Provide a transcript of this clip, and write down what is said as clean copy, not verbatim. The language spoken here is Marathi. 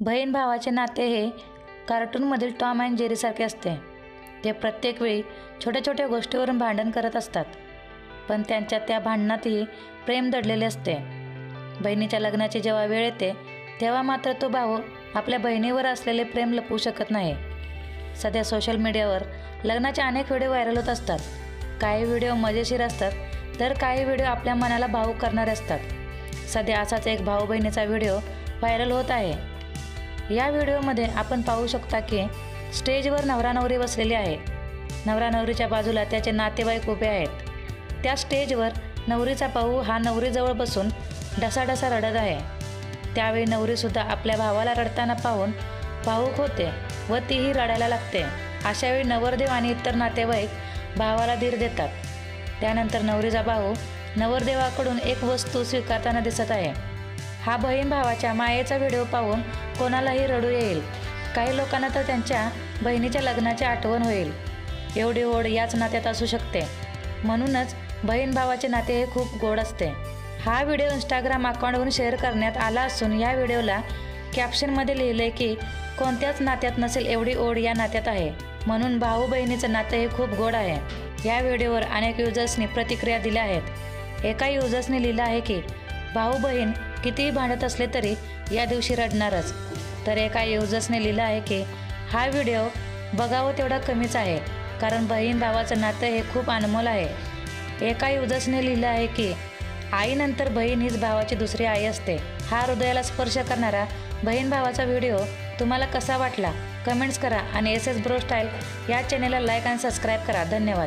बहीण भावाचे नाते हे कार्टूनमधील टॉम अँड जेरीसारखे असते। ते प्रत्येक वेळी छोट्या छोट्या गोष्टीवरून भांडण करत असतात, पण त्यांच्या त्या भांडणातही प्रेम दडलेले असते। बहिणीच्या लग्नाची जेव्हा वेळ येते तेव्हा मात्र तो भाऊ आपल्या बहिणीवर असलेले प्रेम लपवू शकत नाही। सध्या सोशल मीडियावर लग्नाचे अनेक व्हिडिओ व्हायरल होत असतात। काही व्हिडिओ मजेशीर असतात तर काही व्हिडिओ आपल्या मनाला भावूक करणारे असतात। सध्या असाच एक भाऊ बहिणीचा व्हिडिओ व्हायरल होत आहे। या व्हिडिओमध्ये आपण पाहू शकता की स्टेजवर नवरा नवरी बसलेली आहे। नवरा नवरीच्या बाजूला त्याचे नातेवाईक उभे आहेत। त्या स्टेजवर नवरीचा भाऊ हा नवरीजवळ बसून ढसाढसा रडत आहे। त्यावेळी नवरीसुद्धा आपल्या भावाला रडताना पाहून भावूक होते व तीही रडायला लागते। अशावेळी नवरदेव आणि इतर नातेवाईक भावाला धीर देतात। त्यानंतर नवरीचा भाऊ नवरदेवाकडून एक वस्तू स्वीकारताना दिसत आहे। हा बहीण भावाच्या मायेचा व्हिडिओ पाहून कोणालाही रडू येईल। काही लोकांना तर त्यांच्या बहिणीच्या लग्नाची आठवण होईल। एवढी ओढ याच नात्यात असू शकते। म्हणूनच बहीण भावाचे नाते हे खूप गोड असते। हा व्हिडिओ इंस्टाग्राम अकाउंटवरून शेअर करण्यात आला असून या व्हिडिओला कॅप्शनमध्ये लिहिले की कोणत्याच नात्यात नसेल एवढी ओढ या नात्यात आहे, म्हणून भाऊ बहिणीचं नातं हे खूप गोड आहे। या व्हिडिओवर अनेक युजर्सनी प्रतिक्रिया दिल्या आहेत। एका युजर्सने लिहिलं आहे की भाऊ बहीण कितीही भांडत असले तरी या दिवशी रडणारच, तर एका युजर्सने लिहिलं आहे की हा व्हिडिओ बघावं तेवढा कमीच आहे, कारण बहीण भावाचं नातं हे खूप अनमोल आहे। एका युजर्सने लिहिलं आहे की आईनंतर बहीण हीच भावाची दुसरी आई असते। हा हृदयाला स्पर्श करणारा बहीण भावाचा व्हिडिओ तुम्हाला कसा वाटला कमेंट्स करा आणि SS ब्रो स्टाईल या चॅनेलला लाईक आणि सबस्क्राईब करा। धन्यवाद।